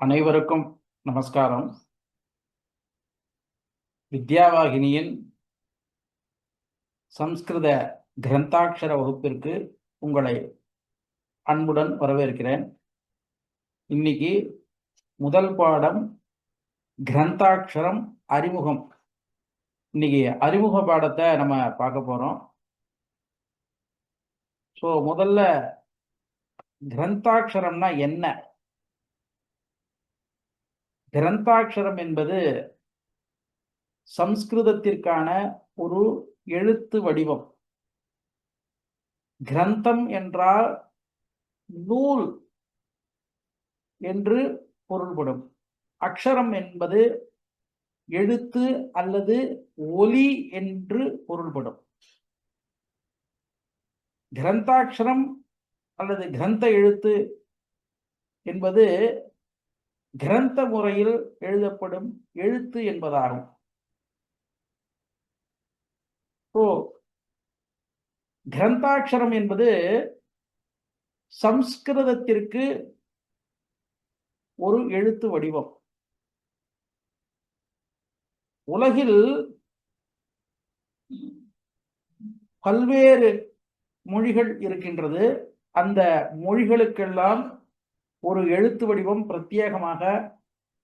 அனைவருக்கும் நமஸ்காரம். வித்யாவாகினியின் சம்ஸ்கிருத கிரந்தாட்சர வகுப்பிற்கு உங்களை அன்புடன் வரவேற்கிறேன். இன்னைக்கு முதல் பாடம் கிரந்தாட்சரம் அறிமுகம். இன்னைக்கு அறிமுக பாடத்தை நம்ம பார்க்க போறோம். முதல்ல கிரந்தாட்சரம்னா என்ன? கிரந்தாட்சரம் என்பது சம்ஸ்கிருதத்திற்கான ஒரு எழுத்து வடிவம். கிரந்தம் என்றால் நூல் என்று பொருள்படும். அக்ஷரம் என்பது எழுத்து அல்லது ஒலி என்று பொருள்படும். கிரந்தாட்சரம் அல்லது கிரந்த எழுத்து என்பது கிரந்த முறையில் எழுதப்படும் எழுத்து என்பதாகும். கிரந்தாட்சரம் என்பது சம்ஸ்கிருதத்திற்கு ஒரு எழுத்து வடிவம். உலகில் பல்வேறு மொழிகள் இருக்கின்றது. அந்த மொழிகளுக்கெல்லாம் ஒரு எழுத்து வடிவம் பிரத்யேகமாக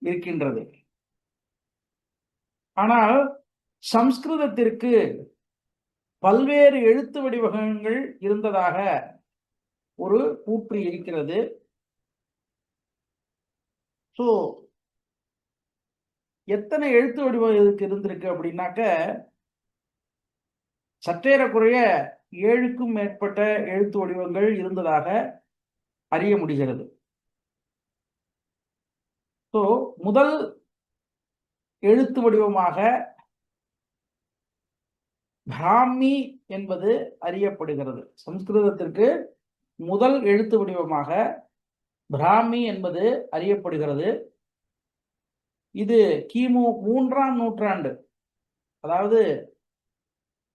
இருக்கின்றது. ஆனால் சம்ஸ்கிருதத்திற்கு பல்வேறு எழுத்து வடிவங்கள் இருந்ததாக ஒரு கூற்று இருக்கிறது. எத்தனை எழுத்து வடிவம் இதுக்கு இருந்திருக்கு அப்படின்னாக்க சற்றேறக்குறைய 7க்கும் மேற்பட்ட எழுத்து வடிவங்கள் இருந்ததாக அறிய முடிகிறது. முதல் எழுத்து வடிவமாக பிராமி என்பது அறியப்படுகிறது. சம்ஸ்கிருதத்திற்கு முதல் எழுத்து வடிவமாக பிராமி என்பது அறியப்படுகிறது. இது கிமு 3ஆம் நூற்றாண்டு, அதாவது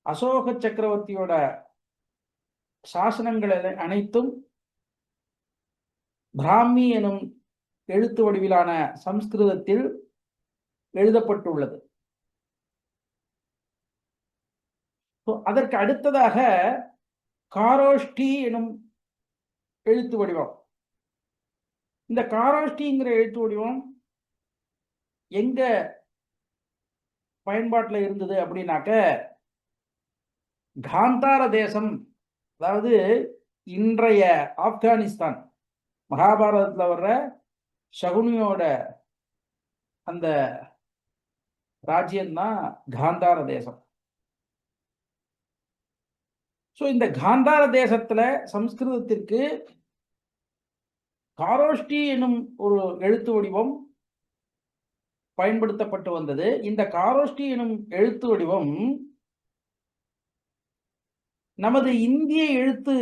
அசோக சக்கரவர்த்தியோட சாசனங்கள் அனைத்தும் பிராமி எனும் எழுத்து வடிவிலான சம்ஸ்கிருதத்தில் எழுதப்பட்டுள்ளது. அதற்கு அடுத்ததாக காரோஷ்டி எனும் எழுத்து வடிவம். இந்த காரோஷ்டிங்கிற எழுத்து வடிவம் எங்க பயன்பாட்டில் இருந்தது அப்படின்னாக்க காந்தார தேசம், அதாவது இன்றைய ஆப்கானிஸ்தான், மகாபாரதத்தில் வர்ற சகுனியோட அந்த ராஜ்யம்தான் காந்தார தேசம். இந்த காந்தார தேசத்துல சம்ஸ்கிருதத்திற்கு காரோஷ்டி எனும் ஒரு எழுத்து வடிவம் பயன்படுத்தப்பட்டு வந்தது. இந்த காரோஷ்டி எனும் எழுத்து வடிவம் நமது இந்திய எழுத்து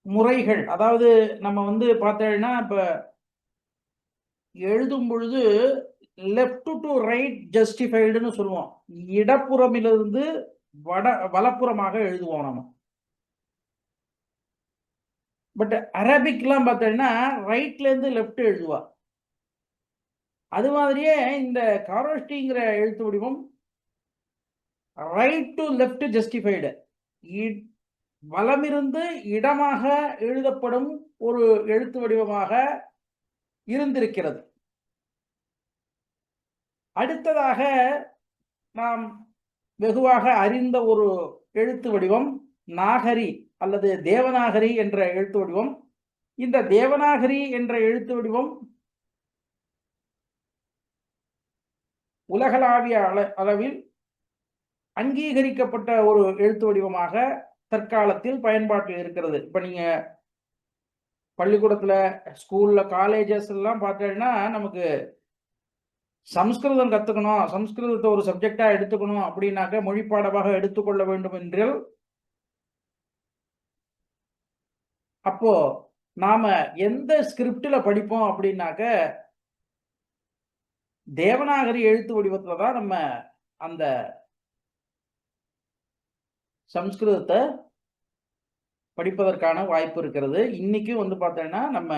முறைகள், அதாவது நம்ம பார்த்தோம்னா இப்ப எழுதும் பொழுது லெஃப்ட் டு ரைட் ஜஸ்டிஃபைடுன்னு சொல்லுவோம். இடப்புறமிலிருந்து வலப்புறமாக எழுதுவோம் நம்ம. பட் அரபிக்லாம் பார்த்தோம்னா ரைட்ல இருந்து லெஃப்ட் எழுதுவா. அது மாதிரியே இந்த காரோஷ்டிங்கிற எழுத்து வடிவம் ரைட் டு லெஃப்ட் ஜஸ்டிஃபைடு, வலமிருந்து இடமாக எழுதப்படும் ஒரு எழுத்து வடிவமாக இருந்திருக்கிறது. அடுத்ததாக நாம் வெகுவாக அறிந்த ஒரு எழுத்து வடிவம் நாகரி அல்லது தேவநாகரி என்ற எழுத்து வடிவம். இந்த தேவநாகரி என்ற எழுத்து வடிவம் உலகளாவிய அளவில் அங்கீகரிக்கப்பட்ட ஒரு எழுத்து வடிவமாக தற்காலத்தில் பயன்பாட்டில் இருக்கிறது. இப்ப நீங்க பள்ளிக்கூடத்துல, ஸ்கூல்ல, காலேஜஸ் எல்லாம் பார்த்தீங்கன்னா நமக்கு சம்ஸ்கிருதம் கத்துக்கணும், சம்ஸ்கிருதத்தை ஒரு சப்ஜெக்டா எடுத்துக்கணும் அப்படின்னாக்க மொழி பாடமாக எடுத்துக்கொள்ள வேண்டும் என்றால் அப்போ நாம எந்த ஸ்கிரிப்ட்ல படிப்போம் அப்படின்னாக்க தேவநாகரி எழுத்து வடிவத்துல தான் நம்ம அந்த சம்ஸ்கிருதத்தை படிப்பதற்கான வாய்ப்பு இருக்கிறது. இன்னைக்கும் பார்த்தோம்னா நம்ம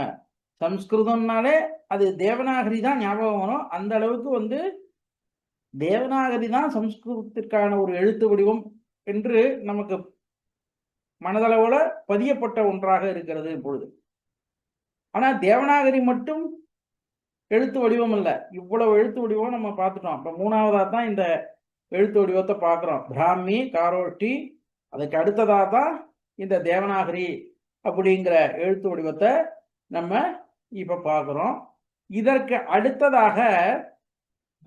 சம்ஸ்கிருதம்னாலே அது தேவநாகரி தான் ஞாபகம் வரும். அந்த அளவுக்கு தேவநாகரி தான் சம்ஸ்கிருதத்திற்கான ஒரு எழுத்து வடிவம் என்று நமக்கு மனதளவுல பதியப்பட்ட ஒன்றாக இருக்கிறது இப்பொழுது. ஆனா தேவநாகரி மட்டும் எழுத்து வடிவம் இல்ல. இவ்வளவு எழுத்து வடிவம் நம்ம பார்த்துட்டோம். இப்ப 3வதா தான் இந்த எழுத்து வடிவத்தை பார்க்கிறோம். பிராமி, காரோட்டி, அதுக்கு அடுத்ததா தான் இந்த தேவநாகரி அப்படிங்கிற எழுத்து வடிவத்தை நம்ம இப்ப பார்க்கிறோம். இதற்கு அடுத்ததாக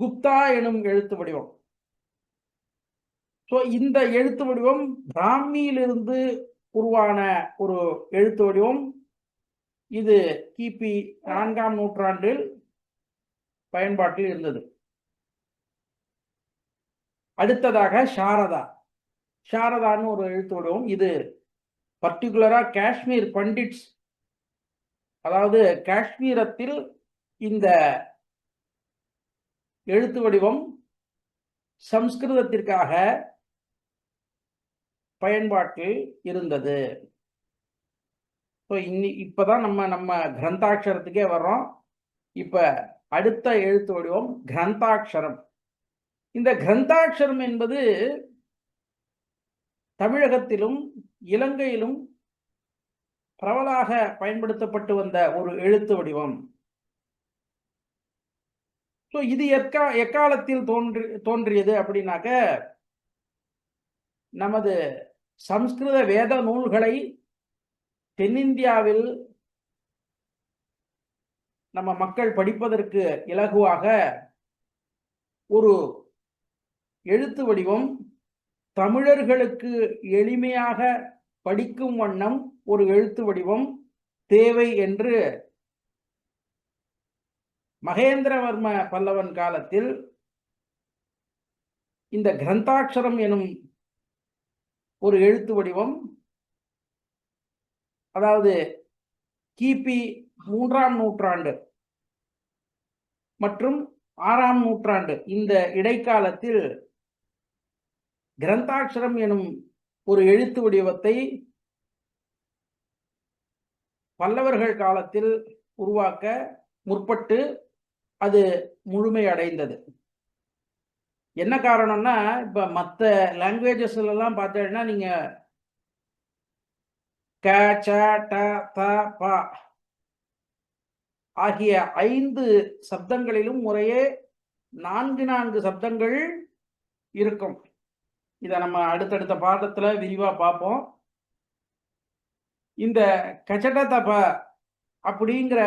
குப்தா எனும் எழுத்து வடிவம். இந்த எழுத்து வடிவம் பிராமியிலிருந்து உருவான ஒரு எழுத்து வடிவம். இது கிபி 4ஆம் நூற்றாண்டில் பயன்பாட்டில் இருந்தது. அடுத்ததாக சாரதா. சாரதான்னு ஒரு எழுத்து வடிவம். இது பர்டிகுலரா காஷ்மீர் பண்டிட்ஸ், அதாவது காஷ்மீரத்தில் இந்த எழுத்து வடிவம் சம்ஸ்கிருதத்திற்காக பயன்பாட்டில் இருந்தது. இப்பதான் நம்ம கிரந்தாட்சரத்துக்கே வர்றோம். இப்ப அடுத்த எழுத்து வடிவம் கிரந்தாட்சரம். இந்த கிரந்தாட்சரம் என்பது தமிழகத்திலும் இலங்கையிலும் பரவலாக பயன்படுத்தப்பட்டு வந்த ஒரு எழுத்து வடிவம். இது எக்காலத்தில் தோன்றியது அப்படின்னாக்க, நமது சம்ஸ்கிருத வேத நூல்களை தென்னிந்தியாவில் நம்ம மக்கள் படிப்பதற்கு இலகுவாக ஒரு எழுத்து வடிவம், தமிழர்களுக்கு எளிமையாக படிக்கும் வண்ணம் ஒரு எழுத்து வடிவம் தேவை என்று மகேந்திரவர்ம பல்லவன் காலத்தில் இந்த கிரந்தாட்சரம் எனும் ஒரு எழுத்து வடிவம், அதாவது கிபி 3ஆம் நூற்றாண்டு மற்றும் 6ஆம் நூற்றாண்டு இந்த இடைக்காலத்தில் கிரந்தாட்சரம் எனும் ஒரு எழுத்து வடிவத்தை பல்லவர்கள் காலத்தில் உருவாக்க முற்பட்டு அது முழுமை அடைந்தது. என்ன காரணம்னா, இப்ப மற்ற லாங்குவேஜஸ்ல எல்லாம் பார்த்தீங்கன்னா நீங்க க, ச, ட, த, ப ஆகிய 5 சப்தங்களிலும் முறையே 4 சப்தங்கள் இருக்கும். இதை நம்ம அடுத்தடுத்த பாடத்துல விரிவா பார்ப்போம். இந்த கச்சட தப அப்படிங்கிற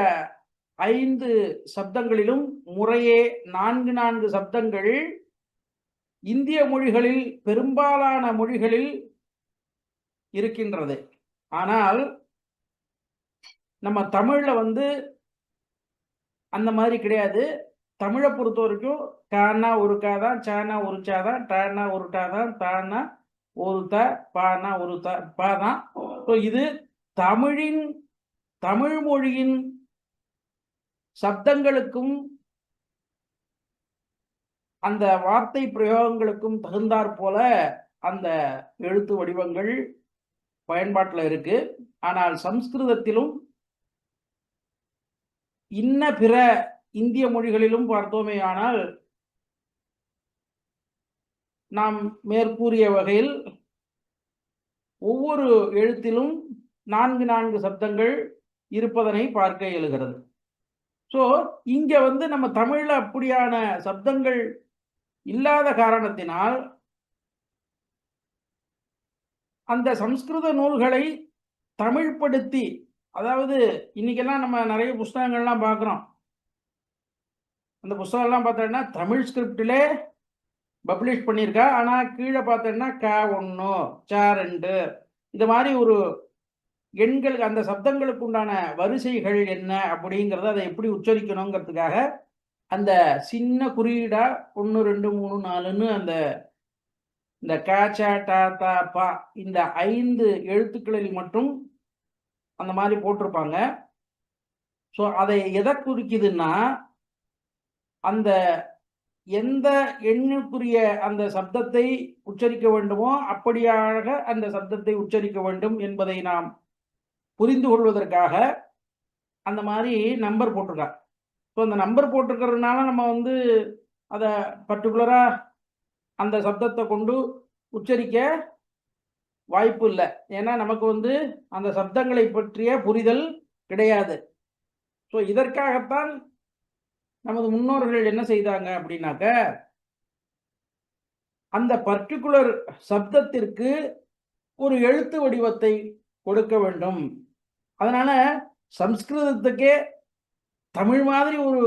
5 சப்தங்களிலும் முறையே 4 சப்தங்கள் இந்திய மொழிகளில் பெரும்பாலான மொழிகளில் இருக்கின்றது. ஆனால் நம்ம தமிழ்ல அந்த மாதிரி கிடையாது. தமிழை பொறுத்த வரைக்கும் கானா ஒரு கா தான், சானா ஒரு சா தான், டானா ஒரு டா தான், தானா ஒரு த, பானா ஒரு த பா தான். இது தமிழ் மொழியின் சப்தங்களுக்கும் அந்த வார்த்தை பிரயோகங்களுக்கும் தகுந்தாற் போல அந்த எழுத்து வடிவங்கள் பயன்பாட்டில் இருக்கு. ஆனால் சம்ஸ்கிருதத்திலும் இன்ன பிற இந்திய மொழிகளிலும் பார்த்தோமே ஆனால் நாம் மேற்கூறிய வகையில் ஒவ்வொரு எழுத்திலும் 4 சப்தங்கள் இருப்பதனை பார்க்க இயலுகிறது. இங்க நம்ம தமிழ்ல அப்படியான சப்தங்கள் இல்லாத காரணத்தினால் அந்த சம்ஸ்கிருத நூல்களை தமிழ்படுத்தி, அதாவது இன்னைக்கெல்லாம் நம்ம நிறைய புஸ்தகங்கள்லாம் பார்க்குறோம். அந்த புஸ்தகம்லாம் பார்த்தோம்னா தமிழ் ஸ்கிரிப்டிலே பப்ளிஷ் பண்ணியிருக்கா. ஆனால் கீழே பார்த்தோம்னா க1, ச2 இது மாதிரி ஒரு எண்கள், அந்த சப்தங்களுக்கு உண்டான வரிசைகள் என்ன அப்படிங்கிறத அதை எப்படி உச்சரிக்கணுங்கிறதுக்காக அந்த சின்ன குறியீடா 1 2 3 4ன்னு இந்த க, ச, ட, த, ப இந்த 5 எழுத்துக்களில் மட்டும் அந்த மாதிரி போட்டிருப்பாங்க. அதை எதை குறிக்குதுன்னா, அந்த எந்த எண்ணுக்குரிய அந்த சப்தத்தை உச்சரிக்க வேண்டுமோ அப்படியாக அந்த சப்தத்தை உச்சரிக்க வேண்டும் என்பதை நாம் புரிந்து கொள்வதற்காக அந்த மாதிரி நம்பர் போட்டிருக்கா. ஸோ அந்த நம்பர் போட்டிருக்கிறதுனால நம்ம வந்து அதை பர்டிகுலராக அந்த சப்தத்தை கொண்டு உச்சரிக்க வாய்ப்பு இல்லை. ஏன்னா நமக்கு வந்து அந்த சப்தங்களை பற்றிய புரிதல் கிடையாது. ஸோ இதற்காகத்தான் நமது முன்னோர்கள் என்ன செய்தாங்க அப்படின்னாக்க, அந்த பர்டிகுலர் சப்தத்திற்கு ஒரு எழுத்து வடிவத்தை கொடுக்க வேண்டும். அதனால சம்ஸ்கிருதத்துக்கே தமிழ் மாதிரி ஒரு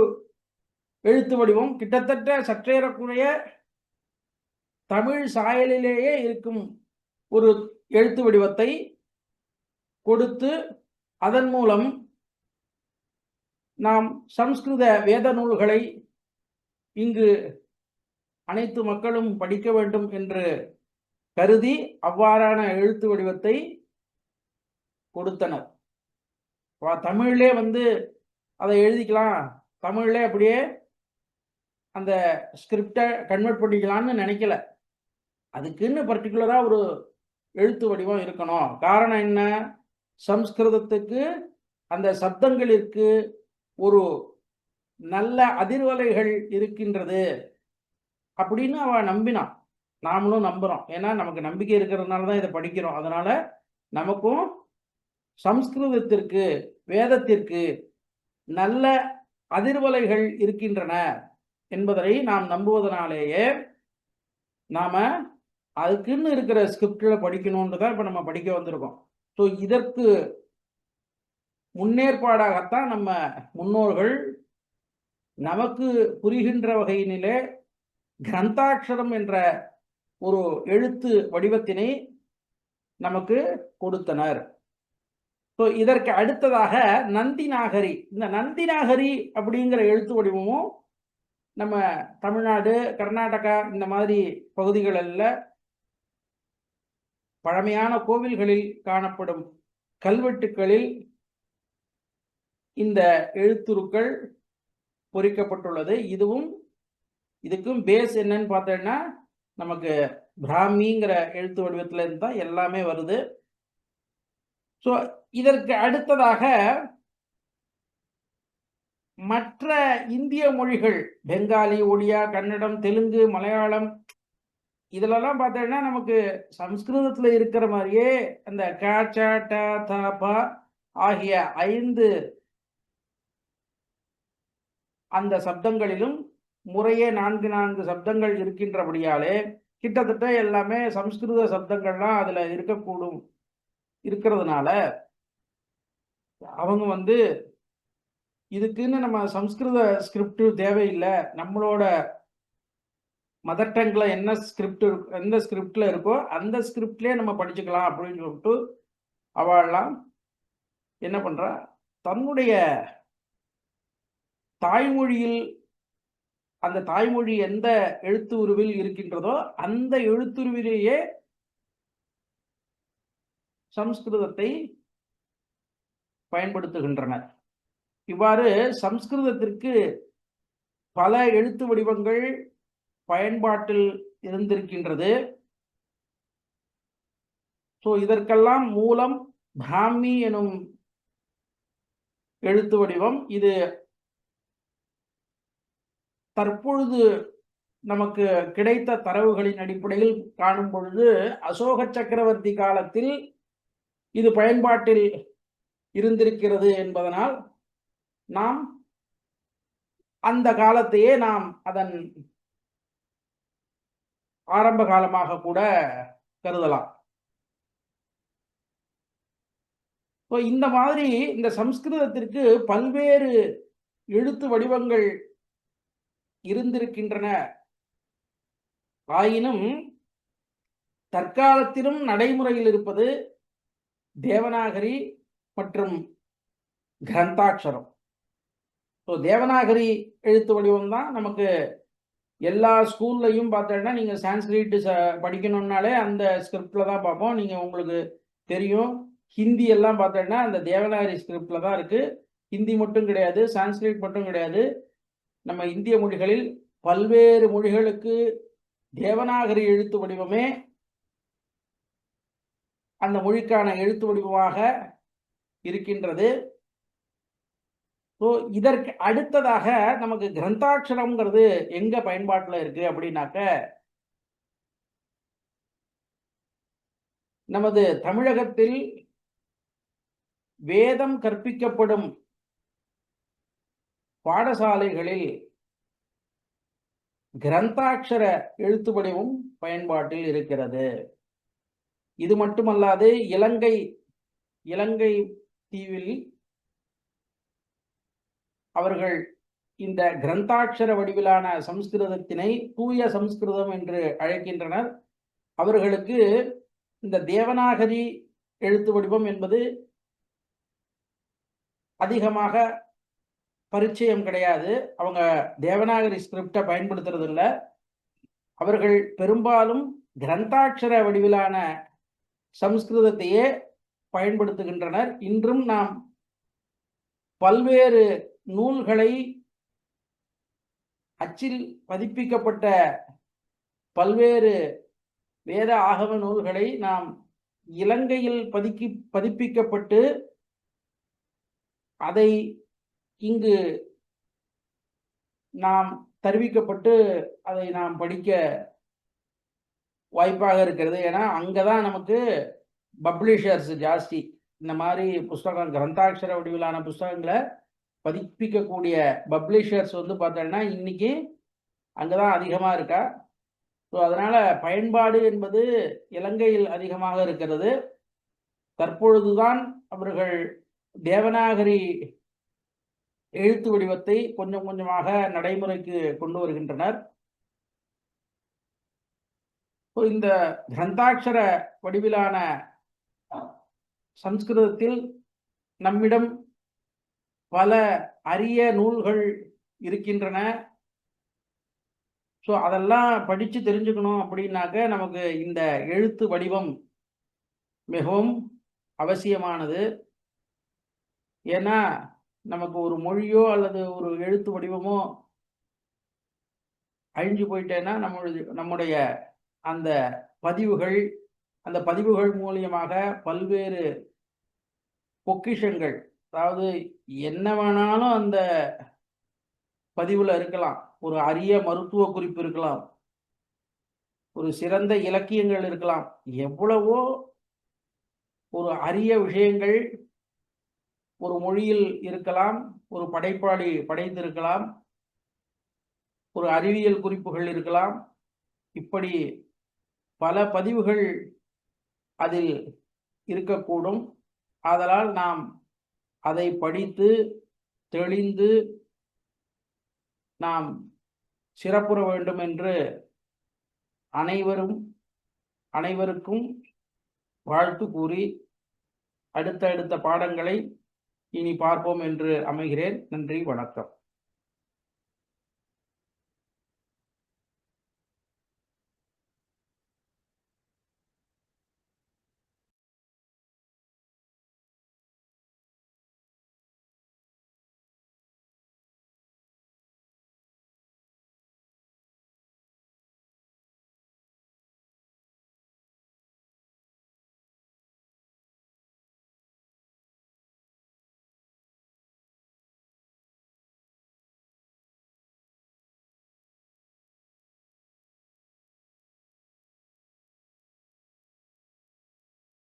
எழுத்து வடிவம், கிட்டத்தட்ட சற்றேறக்குறைய தமிழ் சாயலிலேயே இருக்கும் ஒரு எழுத்து வடிவத்தை கொடுத்து, அதன் மூலம் நாம் சம்ஸ்கிருத வேத நூல்களை இங்கு அனைத்து மக்களும் படிக்க வேண்டும் என்று கருதி அவ்வாறான எழுத்து வடிவத்தை கொடுத்தனர். தமிழ்லே வந்து அதை எழுதிக்கலாம், தமிழ்லே அப்படியே அந்த ஸ்கிரிப்டை கன்வெர்ட் பண்ணிக்கலாம்னு நினைக்கல. அதுக்குன்னு பர்டிகுலரா ஒரு எழுத்து வடிவம் இருக்கணும். காரணம் என்ன? சம்ஸ்கிருதத்துக்கு அந்த சப்தங்களிற்கு ஒரு நல்ல அதிர்வலைகள் இருக்கின்றது அப்படின்னு அவ நம்பினான். நாமளும் நம்புறோம். ஏன்னா நமக்கு நம்பிக்கை இருக்கிறதுனால தான் இதை படிக்கிறோம். அதனால நமக்கும் சம்ஸ்கிருதத்திற்கு, வேதத்திற்கு நல்ல அதிர்வலைகள் இருக்கின்றன என்பதை நாம் நம்புவதனாலேயே நாம அதுக்குன்னு இருக்கிற ஸ்கிரிப்ட்ல படிக்கணும்ன்றதான் இப்ப நம்ம படிக்க வந்திருக்கோம். ஸோ இதற்கு முன்னேற்பாடாகத்தான் நம்ம முன்னோர்கள் நமக்கு புரிகின்ற வகையினிலே கிரந்தாட்சரம் என்ற ஒரு எழுத்து வடிவத்தினை நமக்கு கொடுத்தனர். ஸோ இதற்கு அடுத்ததாக நந்திநாகரி. இந்த நந்திநாகரி அப்படிங்கிற எழுத்து வடிவமும் நம்ம தமிழ்நாடு, கர்நாடகா இந்த மாதிரி பகுதிகளில் பழமையான கோவில்களில் காணப்படும் கல்வெட்டுக்களில் இந்த எழுத்துருக்கள் பொறிக்கப்பட்டுள்ளது. இதுக்கும் பேஸ் என்னன்னு பார்த்தோம்னா நமக்கு பிராமிங்கிற எழுத்து வடிவத்தில் இருந்து தான் எல்லாமே வருது. ஸோ இதற்கு அடுத்ததாக மற்ற இந்திய மொழிகள், பெங்காலி, ஒடியா, கன்னடம், தெலுங்கு, மலையாளம், இதுலலாம் பார்த்தோம்னா நமக்கு சம்ஸ்கிருதத்தில் இருக்கிற மாதிரியே அந்த க, ச, ட, த, ப ஆகிய 5 அந்த சப்தங்களிலும் முறையே 4 சப்தங்கள் இருக்கின்றபடியாலே கிட்டத்தட்ட எல்லாமே சம்ஸ்கிருத சப்தங்கள்லாம் அதுல இருக்கிறதுனால அவங்க வந்து இதுக்குன்னு நம்ம சம்ஸ்கிருத ஸ்கிரிப்ட் தேவையில்லை, நம்மளோட மதர் டங்க்ல எந்த ஸ்கிரிப்ட்ல இருக்கோ அந்த ஸ்கிரிப்ட்லயே நம்ம படிச்சுக்கலாம் அப்படின்னு சொல்லிட்டு அவள்லாம் என்ன பண்றா, தன்னுடைய தாய்மொழியில் அந்த தாய்மொழி எந்த எழுத்து உருவில் இருக்கின்றதோ அந்த எழுத்துருவிலேயே சம்ஸ்கிருதத்தை பயன்படுத்துகின்றனர். இவ்வாறு சம்ஸ்கிருதத்திற்கு பல எழுத்து வடிவங்கள் பயன்பாட்டில் இருந்திருக்கின்றது. ஸோ இதற்கெல்லாம் மூலம் பிராமி எனும் எழுத்து வடிவம். இது தற்பொழுது நமக்கு கிடைத்த தரவுகளின் அடிப்படையில் காணும் பொழுது அசோக சக்கரவர்த்தி காலத்தில் இது பயன்பாட்டில் இருந்திருக்கிறது என்பதனால் நாம் அந்த காலத்தையே நாம் அதன் ஆரம்ப காலமாக கூட கருதலாம். இந்த மாதிரி இந்த சம்ஸ்கிருதத்திற்கு பல்வேறு எழுத்து வடிவங்கள் இருந்திருக்கின்றன. ஆயினும் தற்காலத்திலும் நடைமுறையில் இருப்பது தேவநாகரி மற்றும் கிரந்தாட்சரம். தேவநாகரி எழுத்து வடிவம் தான் நமக்கு எல்லா ஸ்கூல்லையும் பார்த்தோம்னா, நீங்க சான்ஸ்கிரிட் படிக்கணும்னாலே அந்த ஸ்கிரிப்ட்ல தான் பார்ப்போம். நீங்க உங்களுக்கு தெரியும், ஹிந்தி எல்லாம் பார்த்தோம்னா அந்த தேவநாகரி ஸ்கிரிப்ட்ல தான் இருக்கு. ஹிந்தி மட்டும் கிடையாது, சான்ஸ்கிரிட் மட்டும் கிடையாது. நம்ம இந்திய மொழிகளில் பல்வேறு மொழிகளுக்கு தேவநாகரி எழுத்து வடிவமே அந்த மொழிக்கான எழுத்து வடிவமாக இருக்கின்றது. ஸோ இதற்கு அடுத்ததாக நமக்கு கிரந்தாட்சரம்ங்கிறது எங்க பயன்பாட்டுல இருக்கு அப்படின்னாக்க, நமது தமிழகத்தில் வேதம் கற்பிக்கப்படும் பாடசாலைகளில் கிரந்தாட்சர எழுத்து வடிவம் பயன்பாட்டில் இருக்கிறது. இது மட்டுமல்லாது இலங்கை தீவில் அவர்கள் இந்த கிரந்தாட்சர வடிவிலான சம்ஸ்கிருதத்தினை தூய சம்ஸ்கிருதம் என்று அழைக்கின்றனர். அவர்களுக்கு இந்த தேவநாகரி எழுத்து வடிவம் என்பது அதிகமாக பரிச்சயம் கிடையாது. அவங்க தேவநாகரி ஸ்கிரிப்டை பயன்படுத்துறது இல்லை. அவர்கள் பெரும்பாலும் கிரந்தாட்சர வடிவிலான சம்ஸ்கிருதத்தையே பயன்படுத்துகின்றனர். இன்றும் நாம் பல்வேறு நூல்களை, அச்சில் பதிப்பிக்கப்பட்ட பல்வேறு வேத ஆகம நூல்களை நாம் இலங்கையில் பதிப்பிக்கப்பட்டு அதை இங்கு நாம் தருவிக்கப்பட்டு அதை நாம் படிக்க வாய்ப்பாக இருக்கிறது. ஏன்னா அங்கதான் நமக்கு பப்ளிஷர்ஸ் ஜாஸ்தி. இந்த மாதிரி புஸ்தகம் கிரந்தாட்சர வடிவிலான புஸ்தகங்களை பதிப்பிக்கக்கூடிய பப்ளிஷர்ஸ் வந்து பார்த்தோம்னா இன்னைக்கு அங்கதான் அதிகமாக இருக்கா. ஸோ அதனால பயன்பாடு என்பது இலங்கையில் அதிகமாக இருக்கிறது. தற்பொழுதுதான் அவர்கள் தேவநாகரி எழுத்து வடிவத்தை கொஞ்சம் கொஞ்சமாக நடைமுறைக்கு கொண்டு வருகின்றனர். இந்த கிரந்தாட்சர வடிவிலான சம்ஸ்கிருதத்தில் நம்மிடம் பல அரிய நூல்கள் இருக்கின்றன. ஸோ அதெல்லாம் படித்து தெரிஞ்சுக்கணும் அப்படின்னாக்க நமக்கு இந்த எழுத்து வடிவம் மிகவும் அவசியமானது. ஏன்னா நமக்கு ஒரு மொழியோ அல்லது ஒரு எழுத்து வடிவமோ அழிஞ்சு போயிட்டேன்னா நம்முடைய அந்த பதிவுகள் மூலியமாக பல்வேறு பொக்கிஷங்கள், அதாவது என்ன வேணாலும் அந்த பதிவுல இருக்கலாம். ஒரு அரிய மருத்துவ குறிப்பு இருக்கலாம், ஒரு சிறந்த இலக்கியங்கள் இருக்கலாம், எவ்வளவோ ஒரு அரிய விஷயங்கள் ஒரு மொழியில் இருக்கலாம், ஒரு படைப்பாளி படைத்திருக்கலாம், ஒரு அறிவியல் குறிப்புகள் இருக்கலாம். இப்படி பல பதிவுகள் அதில் இருக்கக்கூடும். ஆதலால் நாம் அதை படித்து தெளிந்து நாம் சிறப்புற வேண்டும் என்று அனைவருக்கும் வாழ்த்து கூறி அடுத்த பாடங்களை இனி பார்ப்போம் என்று அமைகிறேன். நன்றி, வணக்கம்.